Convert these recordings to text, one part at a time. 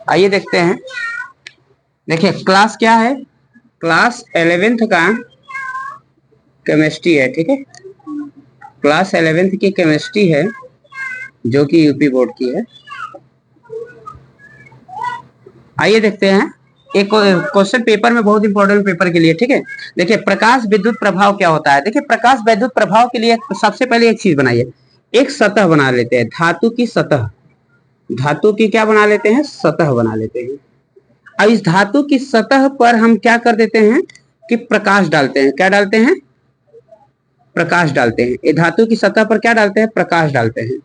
आइए देखते हैं। देखिए क्लास क्या है, क्लास 11th का केमिस्ट्री है। ठीक है, क्लास 11th की केमिस्ट्री है जो कि यूपी बोर्ड की है। आइए देखते हैं, एक क्वेश्चन पेपर में बहुत इंपॉर्टेंट पेपर के लिए। ठीक है, देखिए प्रकाश विद्युत प्रभाव क्या होता है। देखिए प्रकाश विद्युत प्रभाव के लिए सबसे पहले एक चीज बनाइए, एक सतह बना लेते हैं, धातु की सतह। धातु की क्या बना लेते हैं, सतह बना लेते हैं। अब इस धातु की सतह पर हम क्या कर देते हैं कि प्रकाश डालते हैं। क्या डालते हैं, प्रकाश डालते हैं। ये धातु की सतह पर क्या डालते हैं, प्रकाश डालते हैं।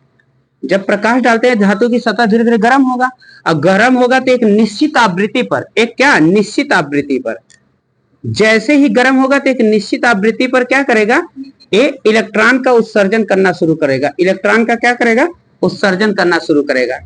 जब प्रकाश डालते हैं धातु की सतह धीरे धीरे गर्म होगा, और गर्म होगा तो एक निश्चित आवृत्ति पर, एक क्या निश्चित आवृत्ति पर, जैसे ही गर्म होगा तो एक निश्चित आवृत्ति पर क्या करेगा, ये इलेक्ट्रॉन का उत्सर्जन करना शुरू करेगा। इलेक्ट्रॉन का क्या करेगा, उत्सर्जन करना शुरू करेगा।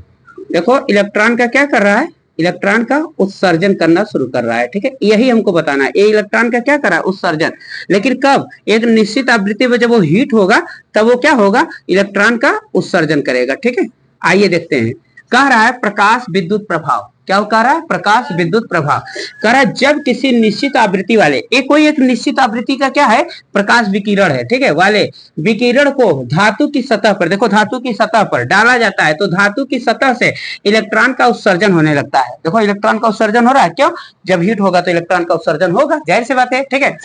देखो इलेक्ट्रॉन का क्या कर रहा है, इलेक्ट्रॉन का उत्सर्जन करना शुरू कर रहा है। ठीक है, यही हमको बताना है, ये इलेक्ट्रॉन का क्या कर रहा है, उत्सर्जन। लेकिन कब, एक निश्चित आवृत्ति पर जब वो हीट होगा तब वो क्या होगा, इलेक्ट्रॉन का उत्सर्जन करेगा। ठीक है, आइए देखते हैं। कह रहा है प्रकाश विद्युत प्रभाव, क्या कह रहा है, प्रकाश विद्युत प्रभाव। कह रहा है जब किसी निश्चित आवृत्ति वाले, एक कोई एक निश्चित आवृत्ति का क्या है, प्रकाश विकिरण है, ठीक है, वाले विकिरण को धातु की सतह पर, देखो धातु की सतह पर डाला जाता है तो धातु की सतह से इलेक्ट्रॉन का उत्सर्जन होने लगता है। देखो इलेक्ट्रॉन का उत्सर्जन हो रहा है, क्यों, जब हीट होगा तो इलेक्ट्रॉन का उत्सर्जन होगा, जाहिर सी बात है। ठीक है,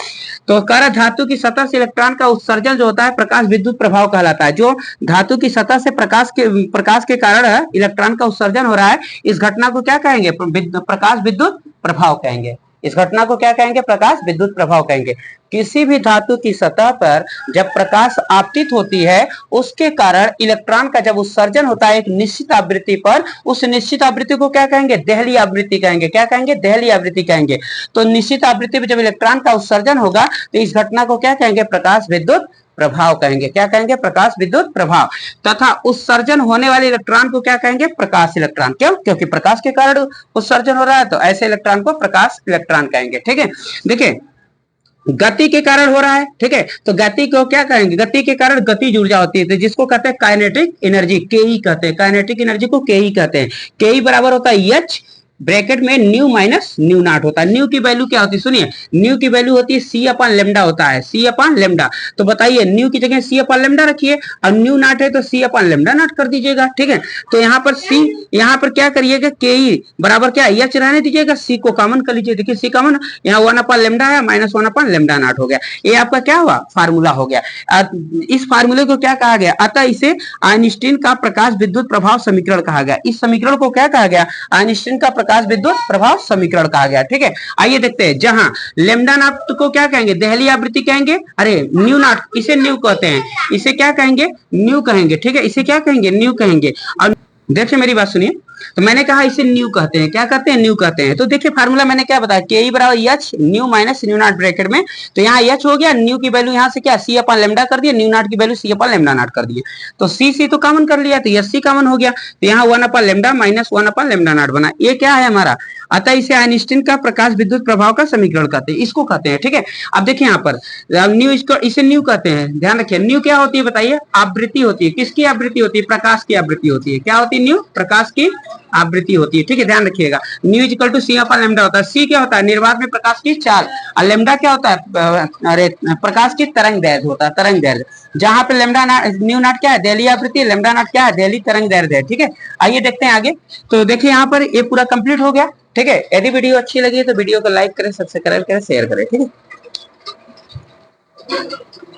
तो कह रहा धातु की सतह से इलेक्ट्रॉन का उत्सर्जन जो होता है प्रकाश विद्युत प्रभाव कहलाता है। जो धातु की सतह से प्रकाश के कारण इलेक्ट्रॉन का उत्सर्जन हो रहा है, इस घटना को क्या कहेंगे, प्रकाश विद्युत प्रभाव कहेंगे। इस घटना को क्या कहेंगे, प्रकाश विद्युत प्रभाव कहेंगे। किसी भी धातु की सतह पर जब प्रकाश आपतित होती है, उसके कारण इलेक्ट्रॉन का जब उत्सर्जन होता है एक निश्चित आवृत्ति पर, उस निश्चित आवृत्ति को क्या कहेंगे, देहली आवृत्ति कहेंगे। क्या कहेंगे, देहली आवृत्ति कहेंगे। तो निश्चित आवृत्ति पर जब इलेक्ट्रॉन का उत्सर्जन होगा तो इस घटना को क्या कहेंगे, प्रकाश विद्युत प्रभाव कहेंगे। क्या कहेंगे, प्रकाश विद्युत प्रभाव। तथा उत्सर्जन होने वाले इलेक्ट्रॉन को क्या कहेंगे, प्रकाश इलेक्ट्रॉन। क्यों, क्योंकि प्रकाश के कारण उत्सर्जन हो रहा है, तो ऐसे इलेक्ट्रॉन को प्रकाश इलेक्ट्रॉन कहेंगे। ठीक है, देखिए गति के कारण हो रहा है, ठीक है, तो गति को क्या कहेंगे, गति के कारण गतिज ऊर्जा होती है, तो जिसको कहते हैं काइनेटिक एनर्जी, केई कहते हैं, काइनेटिक एनर्जी को केई कहते हैं। केई बराबर होता है एच ब्रैकेट में न्यू माइनस न्यू नॉट होता है। न्यू की वैल्यू क्या होती है, सुनिए, न्यू की वैल्यू होती है सी अपन लेमडा होता है, सी अपन लेमडा। तो बताइए न्यू की जगह सी अपन लेमडा रखिए, और न्यू नॉट है तो सी अपन लेमडा नॉट कर दीजिएगा। ठीक है, तो यहाँ पर सी, यहाँ पर क्या करिएगा, के ई बराबर क्या एच रहने दीजिएगा, सी को कॉमन कर लीजिए। देखिए सी कॉमन, यहाँ 1 अपन लेमडा है, माइनस 1 अपन लेमडा नॉट हो गया। ये आपका क्या हुआ, फार्मूला हो गया। इस फार्मूले को क्या कहा गया, अतः इसे आइंस्टीन का प्रकाश विद्युत प्रभाव समीकरण कहा गया। इस समीकरण को क्या कहा गया, आइंस्टीन का प्रकाश विद्युत प्रभाव समीकरण कहा गया। ठीक है, आइए देखते हैं। जहां लेमडा नॉट को क्या कहेंगे, देहली आवृत्ति कहेंगे, अरे न्यू नॉट, इसे न्यू कहते हैं, इसे क्या कहेंगे, न्यू कहेंगे। ठीक है, इसे क्या कहेंगे, न्यू कहेंगे। और देखिए मेरी बात सुनिए, तो मैंने कहा इसे न्यू कहते हैं, क्या कहते हैं, न्यू कहते हैं। तो देखिए फार्मूला मैंने क्या बताया, के ई बराबर H new minus new not bracket में, तो यहाँ एच हो गया, न्यू की वैल्यू यहाँ से क्या सी अपन लेमडा कर दिया, न्यू नॉट की value c upon lambda naught कर दिए, तो सी तो कॉमन कर लिया, तो एस सी कॉमन हो गया, तो यहाँ 1 अपन लेमडा माइनस 1 अपन लेमडा नॉट बना। ये क्या है हमारा, अतः इसे आइंस्टीन का प्रकाश विद्युत प्रभाव का समीकरण कहते हैं, इसको कहते हैं। ठीक है, अब देखिए यहाँ पर न्यू, इसको इसे न्यू कहते हैं, ध्यान रखिए। न्यू क्या होती है बताइए, आवृत्ति होती है, किसकी आवृत्ति होती है, प्रकाश की आवृत्ति होती है। क्या होती है, न्यू प्रकाश की आवृत्ति होती है। ठीक है, ध्यान रखिएगा, nu equal to c upon lambda होता है। सी क्या होता है, निर्वात में प्रकाश की चाल, और लेमडा क्या होता है, अरे प्रकाश की तरंग दैर्घ्य होता है, तरंग दैर्घ्य। जहां पे लेमडा न्यू नॉट क्या है, देहली आवृत्ति, लेमडा नॉट क्या है, देहली तरंग दैर्घ्य है। ठीक है, आइए देखते हैं आगे। तो देखिए यहाँ पर ये पूरा कंप्लीट हो गया। ठीक है, यदि वीडियो अच्छी लगी तो वीडियो को लाइक करें, सब्सक्राइब करें, शेयर करें। ठीक है।